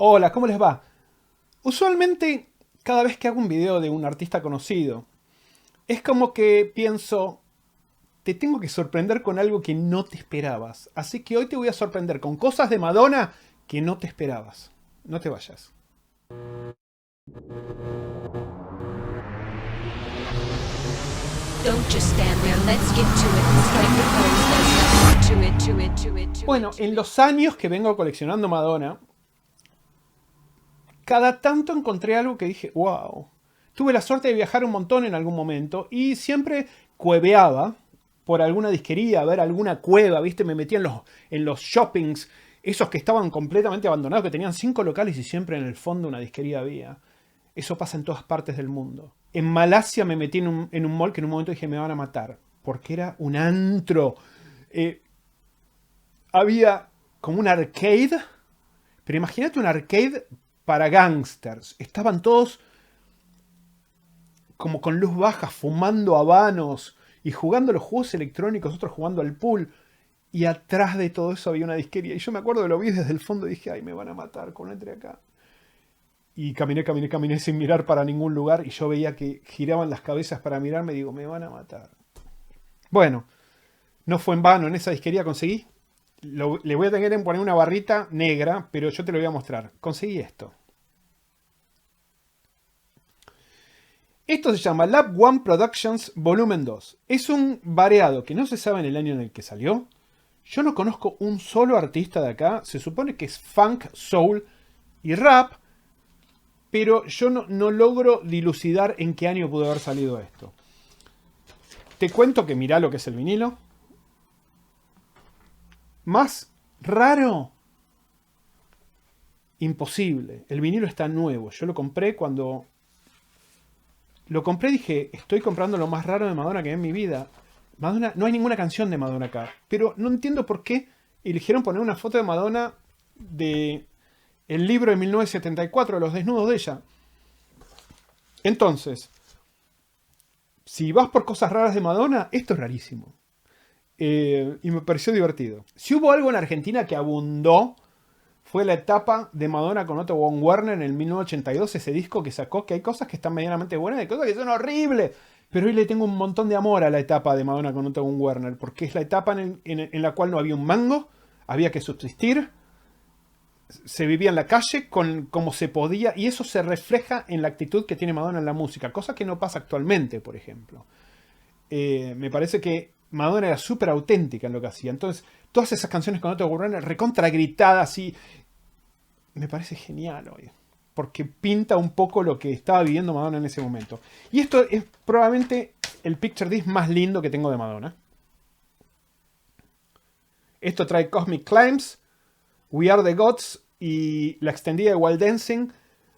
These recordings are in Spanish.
Hola, ¿cómo les va? Usualmente, cada vez que hago un video de un artista conocido, es como que pienso, te tengo que sorprender con algo que no te esperabas. Así que hoy te voy a sorprender con cosas de Madonna que no te esperabas. No te vayas. Don't just stand there, let's get to it. Strike the pose, there's nothing Bueno, en los años que vengo coleccionando Madonna, cada tanto encontré algo que dije, wow. Tuve la suerte de viajar un montón en algún momento y siempre cueveaba por alguna disquería, a ver alguna cueva, ¿viste? Me metía en los shoppings, esos que estaban completamente abandonados, que tenían 5 locales y siempre en el fondo una disquería había. Eso pasa en todas partes del mundo. En Malasia me metí en un mall que en un momento dije, me van a matar, porque era un antro. Eh, Había como un arcade, pero imagínate un arcade para gangsters. Estaban todos como con luz baja, fumando habanos y jugando los juegos electrónicos, otros jugando al pool. Y atrás de todo eso había una disquería. Y yo me acuerdo de lo vi desde el fondo y dije, ay, me van a matar cuando entre acá. Y caminé sin mirar para ningún lugar. Y yo veía que giraban las cabezas para mirarme y digo, me van a matar. Bueno, no fue en vano, en esa disquería conseguí. Le voy a tener que poner una barrita negra, pero yo te lo voy a mostrar. Conseguí esto. Esto se llama Lab One Productions Volumen 2. Es un variado que no se sabe en el año en el que salió. Yo no conozco un solo artista de acá. Se supone que es funk, soul y rap. Pero yo no logro dilucidar en qué año pudo haber salido esto. Te cuento que mirá lo que es el vinilo. Más raro, imposible. El vinilo está nuevo. Yo lo compré cuando... Lo compré, dije, estoy comprando lo más raro de Madonna que vi en mi vida. Madonna, no hay ninguna canción de Madonna acá. Pero no entiendo por qué eligieron poner una foto de Madonna de el libro de 1974, Los desnudos de ella. Entonces, si vas por cosas raras de Madonna, esto es rarísimo. Y me pareció divertido. Si hubo algo en Argentina que abundó, fue la etapa de Madonna con Otto von Werner en el 1982, ese disco que sacó, que hay cosas que están medianamente buenas y cosas que son horribles. Pero hoy le tengo un montón de amor a la etapa de Madonna con Otto von Werner, porque es la etapa en la cual no había un mango, había que subsistir, se vivía en la calle con como se podía, y eso se refleja en la actitud que tiene Madonna en la música, cosa que no pasa actualmente, por ejemplo. Me parece que Madonna era súper auténtica en lo que hacía. Entonces, todas esas canciones con Otto Werner recontra gritadas y me parece genial hoy. Porque pinta un poco lo que estaba viviendo Madonna en ese momento. Y esto es probablemente el picture disc más lindo que tengo de Madonna. Esto trae Cosmic Climbs, We Are the Gods y la extendida de Wild Dancing.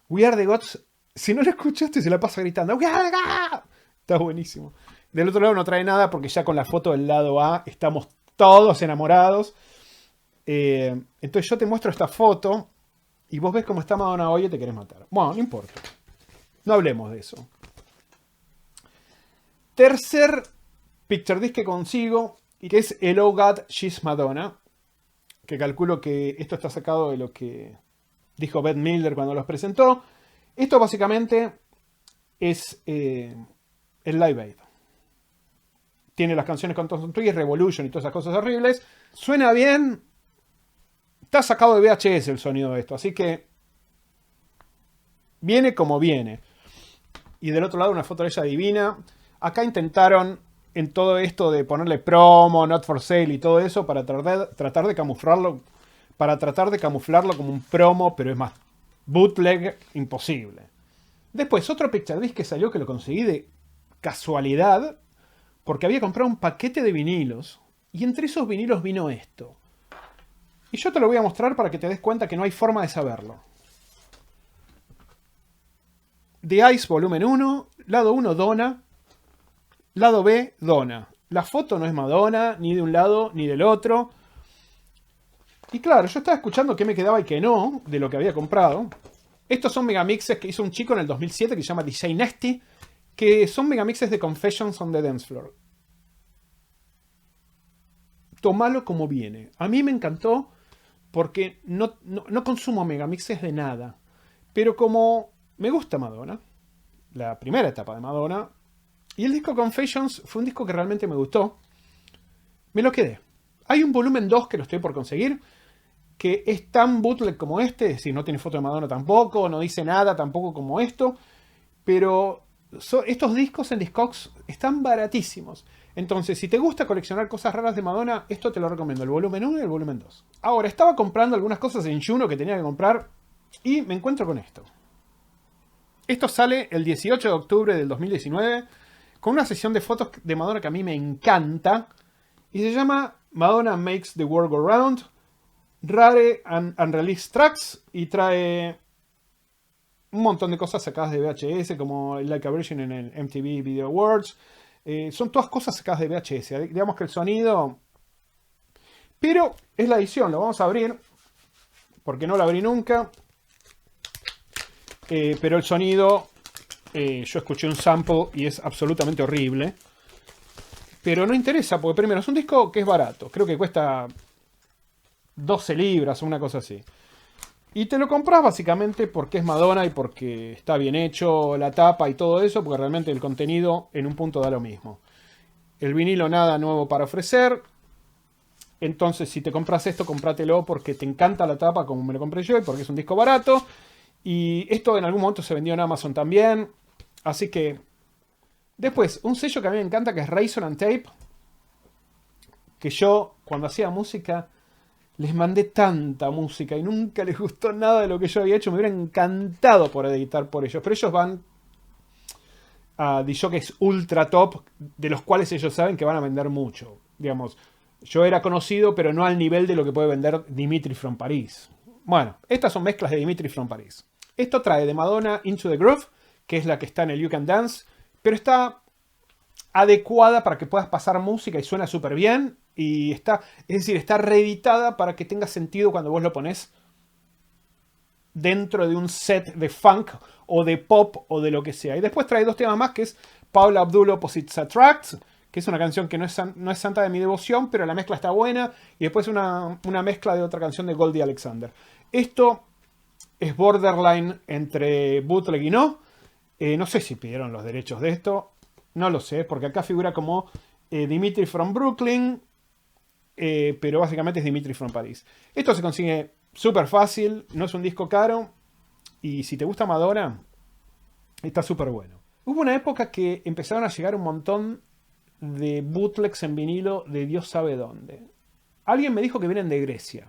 We Are the Gods, si no lo escuchaste, se la pasa gritando. We Are the Gods. Está buenísimo. Del otro lado no trae nada porque ya con la foto del lado A estamos todos enamorados. Entonces yo te muestro esta foto y vos ves cómo está Madonna hoy y te querés matar. Bueno, no importa. No hablemos de eso. Tercer picture disc que consigo, y que es el Oh God, She's Madonna. Que calculo que esto está sacado de lo que dijo Bette Midler cuando los presentó. Esto básicamente es el Live Aid. Tiene las canciones con Tom Twist, Revolution y todas esas cosas horribles. Suena bien. Está sacado de VHS el sonido de esto, así que viene como viene. Y del otro lado una foto de ella divina. Acá intentaron en todo esto de ponerle promo, not for sale y todo eso para tratar de camuflarlo, como un promo, pero es más bootleg imposible. Después otro picture disc que salió que lo conseguí de casualidad porque había comprado un paquete de vinilos y entre esos vinilos vino esto. Y yo te lo voy a mostrar para que te des cuenta que no hay forma de saberlo. The Ice volumen 1, lado 1 Donna, lado B Donna. La foto no es Madonna, ni de un lado ni del otro. Y claro, yo estaba escuchando qué me quedaba y qué no de lo que había comprado. Estos son megamixes que hizo un chico en el 2007 que se llama DJ Nasty, que son megamixes de Confessions on the Dance Floor. Tomalo como viene. A mí me encantó porque no consumo megamixes de nada. Pero como me gusta Madonna, la primera etapa de Madonna, y el disco Confessions fue un disco que realmente me gustó, me lo quedé. Hay un volumen 2 que lo estoy por conseguir, que es tan bootleg como este, es decir, no tiene foto de Madonna tampoco, no dice nada tampoco como esto, pero estos discos en Discogs están baratísimos. Entonces, si te gusta coleccionar cosas raras de Madonna, esto te lo recomiendo, el volumen 1 y el volumen 2. Ahora, estaba comprando algunas cosas en Juno que tenía que comprar y me encuentro con esto. Esto sale el 18 de octubre del 2019 con una sesión de fotos de Madonna que a mí me encanta y se llama Madonna Makes the World Go Round, Rare and Unreleased Tracks, y trae un montón de cosas sacadas de VHS como Like a Virgin en el MTV Video Awards. Son todas cosas sacadas de VHS. Digamos que el sonido... Pero es la edición, lo vamos a abrir porque no lo abrí nunca. Pero el sonido, yo escuché un sample y es absolutamente horrible. Pero no interesa, porque primero es un disco que es barato. Creo que cuesta 12 libras o una cosa así. Y te lo compras básicamente porque es Madonna y porque está bien hecho la tapa y todo eso, porque realmente el contenido en un punto da lo mismo. El vinilo nada nuevo para ofrecer. Entonces si te compras esto, cómpratelo porque te encanta la tapa como me lo compré yo y porque es un disco barato. Y esto en algún momento se vendió en Amazon también. Así que... Después, un sello que a mí me encanta que es Razor and Tape. Que yo, cuando hacía música, les mandé tanta música y nunca les gustó nada de lo que yo había hecho. Me hubiera encantado por editar por ellos. Pero ellos van a DJs ultra top, de los cuales ellos saben que van a vender mucho. Digamos, yo era conocido, pero no al nivel de lo que puede vender Dimitri from Paris. Bueno, estas son mezclas de Dimitri from Paris. Esto trae de Madonna Into the Groove, que es la que está en el You Can Dance, pero está adecuada para que puedas pasar música y suena súper bien. Y está, es decir, está reeditada para que tenga sentido cuando vos lo pones dentro de un set de funk o de pop o de lo que sea. Y después trae dos temas más, que es Paula Abdul Opposites Attract, que es una canción que no es santa de mi devoción, pero la mezcla está buena. Y después una mezcla de otra canción de Goldie Alexander. Esto es borderline entre bootleg y no. No sé si pidieron los derechos de esto. No lo sé, porque acá figura como Dimitri from Brooklyn. Pero básicamente es Dimitri from Paris. Esto se consigue súper fácil. No es un disco caro. Y si te gusta Madonna, está súper bueno. Hubo una época que empezaron a llegar un montón de bootlegs en vinilo de Dios sabe dónde. Alguien me dijo que vienen de Grecia.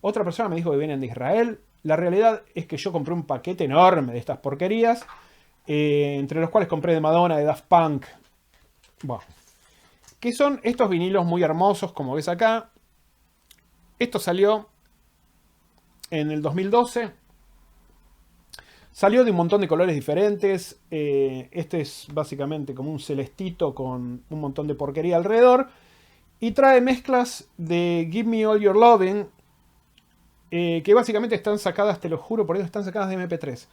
Otra persona me dijo que vienen de Israel. La realidad es que yo compré un paquete enorme de estas porquerías. Entre los cuales compré de Madonna, de Daft Punk. Bueno. Que son estos vinilos muy hermosos, como ves acá. Esto salió en el 2012. Salió de un montón de colores diferentes. Este es básicamente como un celestito con un montón de porquería alrededor. Y trae mezclas de Give Me All Your Loving. Que básicamente están sacadas, te lo juro, por eso están sacadas de MP3.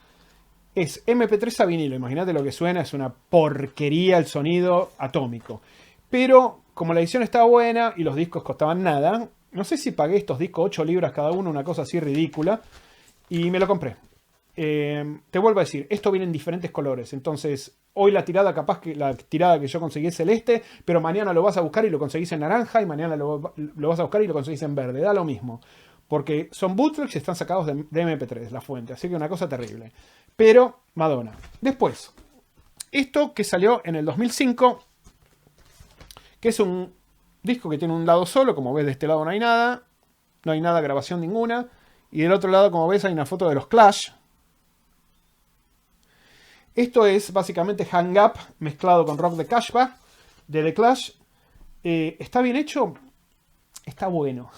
Es MP3 a vinilo, imagínate lo que suena, es una porquería el sonido atómico. Pero como la edición está buena y los discos costaban nada, no sé si pagué estos discos 8 libras cada uno, una cosa así ridícula, y me lo compré. Te vuelvo a decir, esto viene en diferentes colores, entonces hoy la tirada capaz que la tirada que yo conseguí es celeste, pero mañana lo vas a buscar y lo conseguís en naranja, y mañana lo vas a buscar y lo conseguís en verde, da lo mismo. Porque son bootlegs y están sacados de MP3, la fuente. Así que una cosa terrible. Pero Madonna. Después, esto que salió en el 2005, que es un disco que tiene un lado solo. Como ves, de este lado no hay nada. No hay nada, grabación ninguna. Y del otro lado, como ves, hay una foto de los Clash. Esto es básicamente Hang Up mezclado con Rock the Cashback de The Clash. ¿Está bien hecho? Está bueno.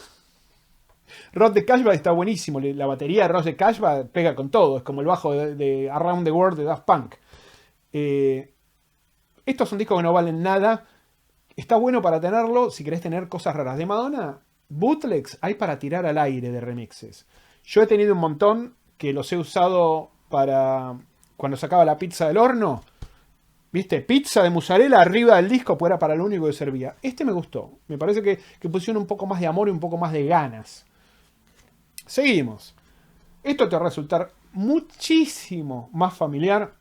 Rock the Cashback está buenísimo. La batería de Rock the Cashback pega con todo. Es como el bajo de Around the World de Daft Punk. Estos son discos que no valen nada. Está bueno para tenerlo si querés tener cosas raras. De Madonna, bootlegs hay para tirar al aire de remixes. Yo he tenido un montón que los he usado para cuando sacaba la pizza del horno. ¿Viste? Pizza de mozzarella arriba del disco, pues era para lo único que servía. Este me gustó. Me parece que pusieron un poco más de amor y un poco más de ganas. Seguimos. Esto te va a resultar muchísimo más familiar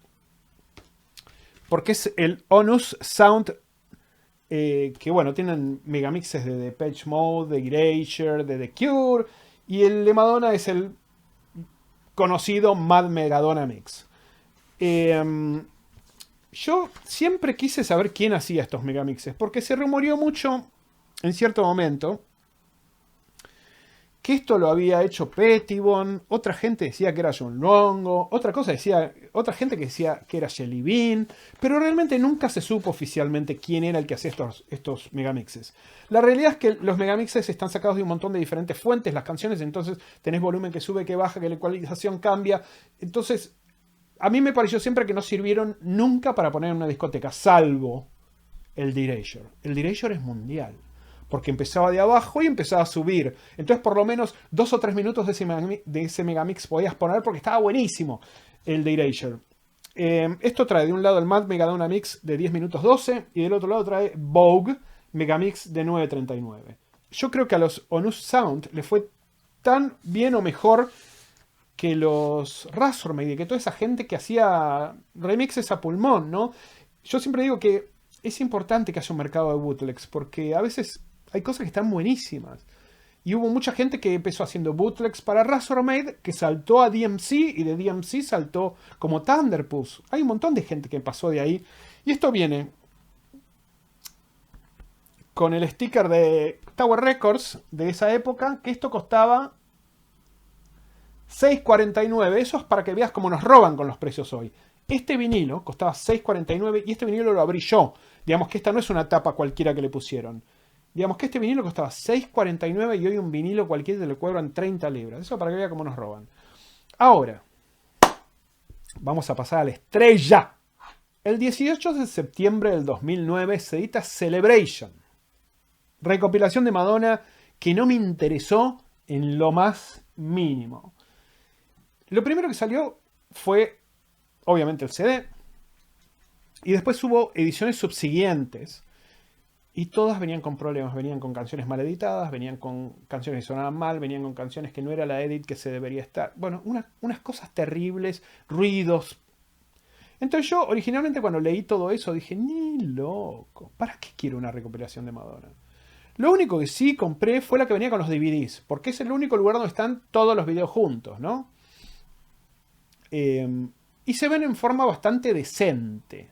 porque es el Onus Sound, que bueno, tienen megamixes de Depeche Mode, de Erasure, de The Cure, y el de Madonna es el conocido Mad Megadonna Mix. Yo siempre quise saber quién hacía estos megamixes, porque se rumoreó mucho en cierto momento que esto lo había hecho Pettibon, otra gente decía que era John Longo, otra gente que decía que era Shelly Bean, pero realmente nunca se supo oficialmente quién era el que hacía estos megamixes. La realidad es que los megamixes están sacados de un montón de diferentes fuentes, las canciones, entonces tenés volumen que sube, que baja, que la ecualización cambia, entonces a mí me pareció siempre que no sirvieron nunca para poner en una discoteca, salvo el de Erasure. El de Erasure es mundial, porque empezaba de abajo y empezaba a subir. Entonces por lo menos 2 o 3 minutos de ese megamix podías poner porque estaba buenísimo el de Erasure. Esto trae de un lado el Mad Megadonna Mix de 10 minutos 12 y del otro lado trae Vogue Megamix de 9.39. Yo creo que a los Onus Sound le fue tan bien o mejor que los Razormaid, que toda esa gente que hacía remixes a pulmón, ¿no? Yo siempre digo que es importante que haya un mercado de bootlegs, porque a veces hay cosas que están buenísimas. Y hubo mucha gente que empezó haciendo bootlegs para Razormaid, que saltó a DMC, y de DMC saltó como Thunderpuss. Hay un montón de gente que pasó de ahí. Y esto viene con el sticker de Tower Records de esa época, que esto costaba $6.49. Eso es para que veas cómo nos roban con los precios hoy. Este vinilo costaba $6.49 y este vinilo lo abrí yo. Digamos que esta no es una tapa cualquiera que le pusieron. Digamos que este vinilo costaba $6.49 y hoy un vinilo cualquiera te lo cobran 30 libras. Eso para que veas cómo nos roban. Ahora, vamos a pasar a la estrella. El 18 de septiembre del 2009 se edita Celebration. Recopilación de Madonna que no me interesó en lo más mínimo. Lo primero que salió fue, obviamente, el CD. Y después hubo ediciones subsiguientes. Y todas venían con problemas. Venían con canciones mal editadas, venían con canciones que sonaban mal, venían con canciones que no era la edit que se debería estar. Bueno, unas cosas terribles, ruidos. Entonces yo, originalmente, cuando leí todo eso, dije, ni loco, ¿para qué quiero una recopilación de Madonna? Lo único que sí compré fue la que venía con los DVDs, porque es el único lugar donde están todos los videos juntos, ¿no? Y se ven en forma bastante decente.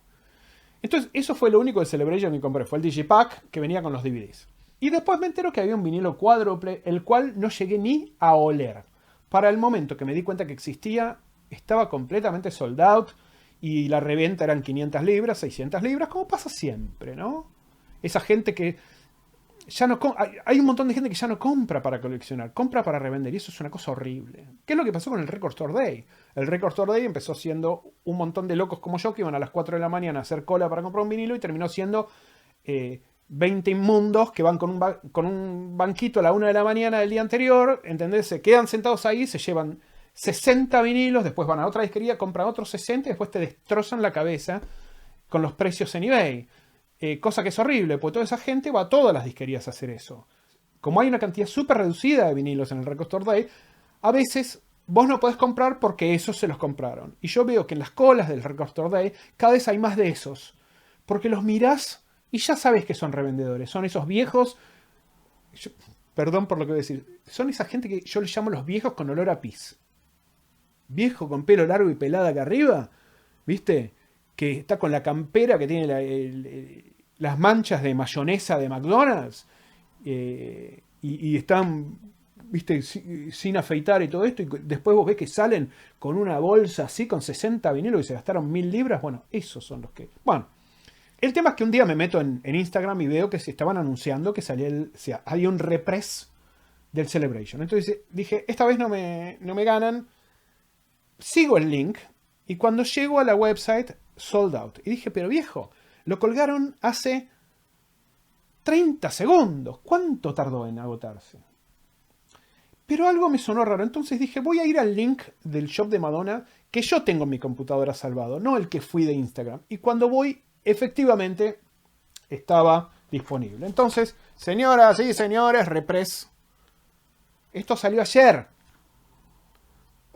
Entonces, eso fue lo único de Celebration que compré. Fue el Digipack que venía con los DVDs. Y después me entero que había un vinilo cuádruple, el cual no llegué ni a oler. Para el momento que me di cuenta que existía, estaba completamente sold out. Y la reventa eran 500 libras, 600 libras, como pasa siempre, ¿no? Esa gente que ya no hay un montón de gente que ya no compra para coleccionar, compra para revender, y eso es una cosa horrible. ¿Qué es lo que pasó con el Record Store Day? El Record Store Day empezó siendo un montón de locos como yo que iban a las 4 de la mañana a hacer cola para comprar un vinilo y terminó siendo 20 inmundos que van con un banquito a la 1 de la mañana del día anterior, ¿entendés? Se quedan sentados ahí, se llevan 60 vinilos, después van a otra disquería, compran otros 60 y después te destrozan la cabeza con los precios en eBay. Cosa que es horrible, porque toda esa gente va a todas las disquerías a hacer eso. Como hay una cantidad súper reducida de vinilos en el Record Store Day, a veces vos no podés comprar porque esos se los compraron. Y yo veo que en las colas del Record Store Day cada vez hay más de esos. Porque los mirás y ya sabes que son revendedores. Son esos viejos... perdón por lo que voy a decir. Son esa gente que yo les llamo los viejos con olor a pis. Viejo con pelo largo y pelada acá arriba. ¿Viste? Que está con la campera que tiene las manchas de mayonesa de McDonald's y están, viste, sin afeitar y todo esto, y después vos ves que salen con una bolsa así con 60 vinilos y se gastaron 1000 libras. Bueno, esos son los que... Bueno, el tema es que un día me meto en Instagram y veo que se estaban anunciando que había un repress del Celebration. Entonces dije, esta vez no me ganan. Sigo el link y cuando llego a la website, sold out. Y dije, pero viejo, lo colgaron hace 30 segundos. ¿Cuánto tardó en agotarse? Pero algo me sonó raro. Entonces dije, voy a ir al link del shop de Madonna que yo tengo en mi computadora salvado, no el que fui de Instagram. Y cuando voy, efectivamente, estaba disponible. Entonces, señoras y señores, repress. Esto salió ayer.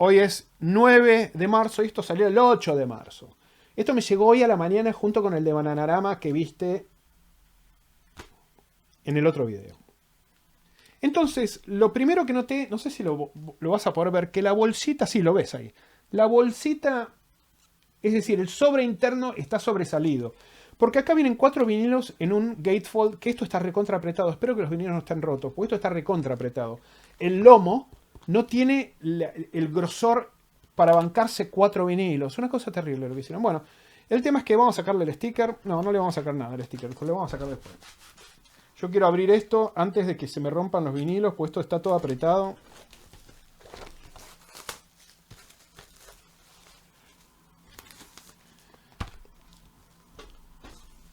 Hoy es 9 de marzo y esto salió el 8 de marzo. Esto me llegó hoy a la mañana junto con el de Bananarama que viste en el otro video. Entonces, lo primero que noté, no sé si lo vas a poder ver, que la bolsita, sí, lo ves ahí. La bolsita, es decir, el sobre interno está sobresalido. Porque acá vienen 4 vinilos en un gatefold, que esto está recontra apretado. Espero que los vinilos no estén rotos, porque esto está recontra apretado. El lomo no tiene el grosor para bancarse 4 vinilos. Una cosa terrible lo que hicieron. Bueno, el tema es que vamos a sacarle el sticker. No, no le vamos a sacar nada al sticker, lo vamos a sacar después. Yo quiero abrir esto antes de que se me rompan los vinilos, pues esto está todo apretado.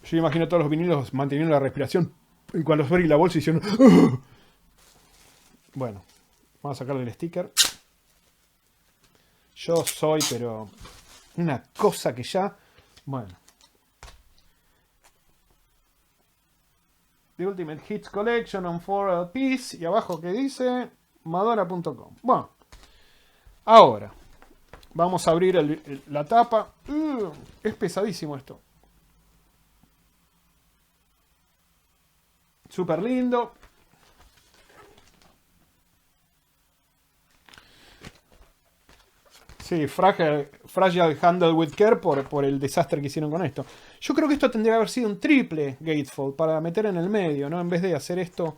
Yo imagino a todos los vinilos manteniendo la respiración. Y cuando abrí la bolsa hicieron... Bueno, vamos a sacarle el sticker. Yo soy, pero... una cosa que ya... Bueno. The Ultimate Hits Collection on 4 LPs. Y abajo que dice... Madonna.com. Bueno. Ahora. Vamos a abrir la tapa. Es pesadísimo esto. Súper lindo. Sí, Fragile Handle with Care por el desastre que hicieron con esto. Yo creo que esto tendría que haber sido un triple gatefold para meter en el medio, ¿no? En vez de hacer esto.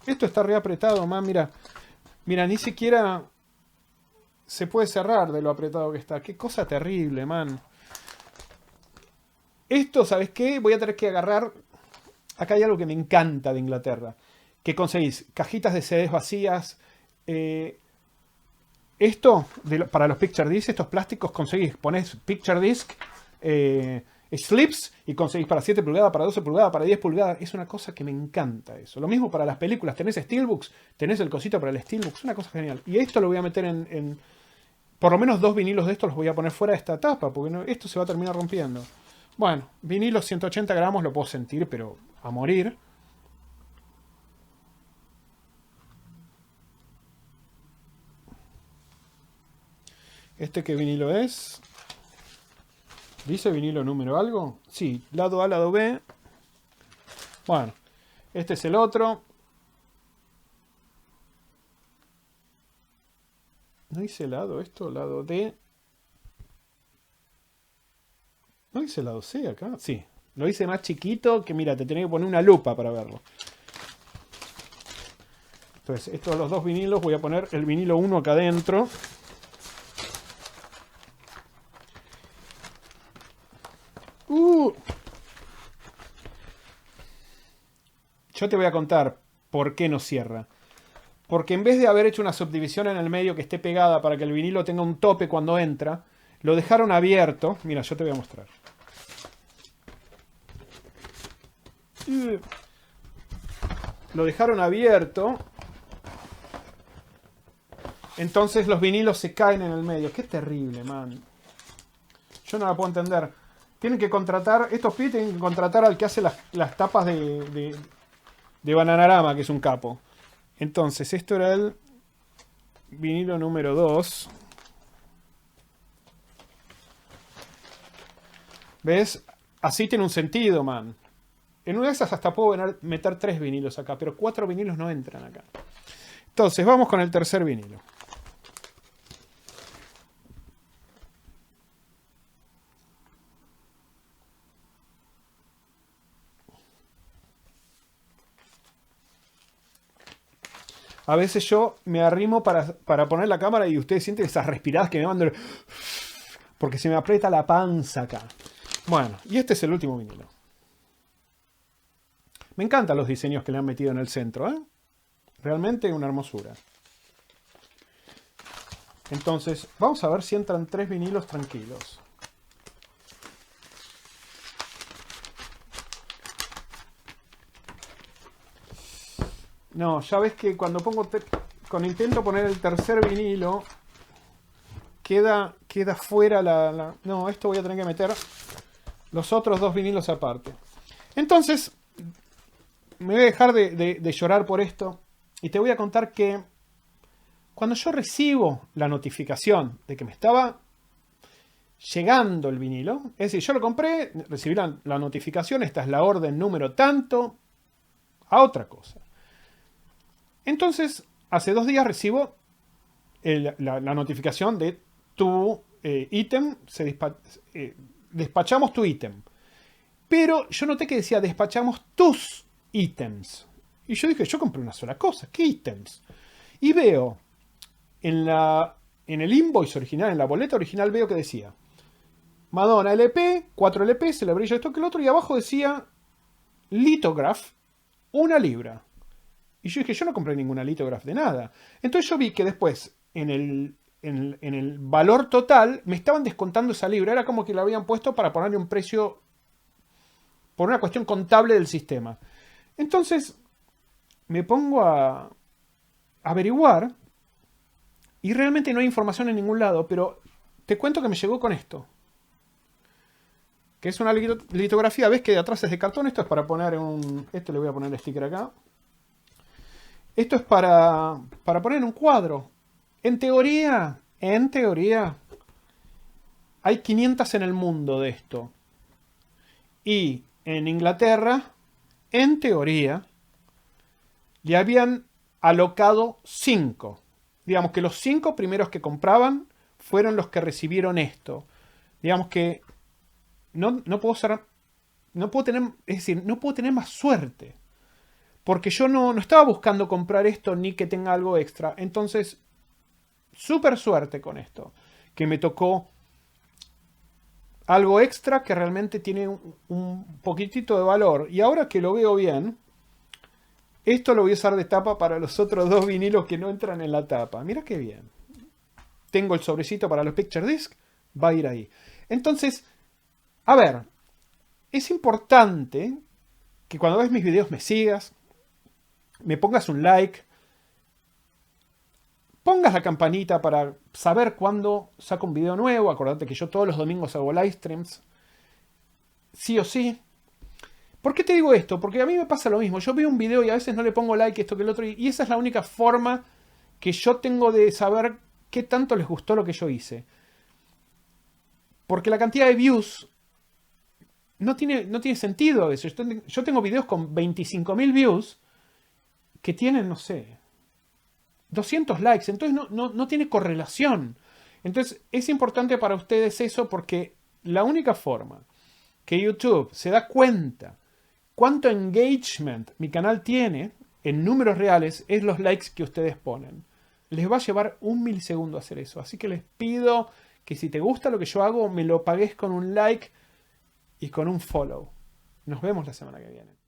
Esto está reapretado, man. Mira. Mira, ni siquiera se puede cerrar de lo apretado que está. Qué cosa terrible, man. Esto, ¿sabes qué? Voy a tener que agarrar... Acá hay algo que me encanta de Inglaterra. Que conseguís cajitas de CDs vacías. Esto, para los Picture Disc, estos plásticos conseguís. Ponés Picture Disc, slips y conseguís para 7 pulgadas, para 12 pulgadas, para 10 pulgadas. Es una cosa que me encanta eso. Lo mismo para las películas. Tenés Steelbooks, tenés el cosito para el Steelbook. Es una cosa genial. Y esto lo voy a meter en por lo menos 2 vinilos de estos los voy a poner fuera de esta tapa. Porque no, esto se va a terminar rompiendo. Bueno, vinilos 180 gramos lo puedo sentir, pero a morir. ¿Este qué vinilo es? ¿Dice vinilo número algo? Sí, lado A, lado B. Bueno, este es el otro. ¿No dice lado esto? Lado D. ¿No dice lado C acá? Sí. Lo hice más chiquito que, mira, te tenía que poner una lupa para verlo. Entonces, estos los 2 vinilos, voy a poner el vinilo 1 acá adentro. Yo te voy a contar por qué no cierra. Porque en vez de haber hecho una subdivisión en el medio que esté pegada para que el vinilo tenga un tope cuando entra, lo dejaron abierto. Mira, yo te voy a mostrar. Lo dejaron abierto. Entonces los vinilos se caen en el medio. Qué terrible, man. Yo no la puedo entender. Tienen que contratar, estos pibes tienen que contratar al que hace las tapas de Bananarama, que es un capo. Entonces, esto era el vinilo número 2. ¿Ves? Así tiene un sentido, man. En una de esas hasta puedo meter 3 vinilos acá, pero 4 vinilos no entran acá. Entonces, vamos con el tercer vinilo. A veces yo me arrimo para poner la cámara y ustedes sienten esas respiradas que me mandan... Porque se me aprieta la panza acá. Bueno, y este es el último vinilo. Me encantan los diseños que le han metido en el centro, ¿eh? Realmente una hermosura. Entonces, vamos a ver si entran 3 vinilos tranquilos. No, ya ves que cuando cuando intento poner el tercer vinilo, queda fuera No, esto voy a tener que meter los otros 2 vinilos aparte. Entonces, me voy a dejar de llorar por esto y te voy a contar que Cuando yo recibo la notificación de que me estaba llegando el vinilo, es decir, yo lo compré, recibí la notificación, esta es la orden número tanto, a otra cosa. Entonces, hace 2 días recibo la notificación de tu ítem, despachamos tu ítem. Pero yo noté que decía despachamos tus ítems. Y yo dije, yo compré una sola cosa, ¿qué ítems? Y veo en el invoice original, en la boleta original, veo que decía Madonna LP, 4 LP, Celebration esto que el otro, y abajo decía Lithograph, 1 libra. Y yo dije, yo no compré ninguna Lithograph de nada. Entonces yo vi que después, en el valor total, me estaban descontando esa libra. Era como que la habían puesto para ponerle un precio por una cuestión contable del sistema. Entonces, me pongo a averiguar y realmente no hay información en ningún lado, pero te cuento que me llegó con esto. Que es una litografía, ves que de atrás es de cartón, esto es para poner esto le voy a poner el sticker acá. Esto es para poner un cuadro. En teoría, hay 500 en el mundo de esto. Y en Inglaterra, en teoría, le habían alocado 5. Digamos que los 5 primeros que compraban fueron los que recibieron esto. Digamos que no puedo tener más suerte. Porque yo no estaba buscando comprar esto ni que tenga algo extra. Entonces, súper suerte con esto. Que me tocó algo extra que realmente tiene un poquitito de valor. Y ahora que lo veo bien, esto lo voy a usar de tapa para los otros 2 vinilos que no entran en la tapa. Mira qué bien. Tengo el sobrecito para los Picture Disc. Va a ir ahí. Entonces, a ver. Es importante que cuando ves mis videos me sigas. Me pongas un like. Pongas la campanita para saber cuándo saco un video nuevo. Acordate que yo todos los domingos hago live streams. Sí o sí. ¿Por qué te digo esto? Porque a mí me pasa lo mismo. Yo veo un video y a veces no le pongo like, esto que el otro. Y esa es la única forma que yo tengo de saber qué tanto les gustó lo que yo hice. Porque la cantidad de views no tiene sentido a veces. Yo tengo videos con 25.000 views que tienen, no sé, 200 likes. Entonces no tiene correlación. Entonces es importante para ustedes eso porque la única forma que YouTube se da cuenta cuánto engagement mi canal tiene en números reales es los likes que ustedes ponen. Les va a llevar 1 milisegundo hacer eso. Así que les pido que si te gusta lo que yo hago, me lo pagues con un like y con un follow. Nos vemos la semana que viene.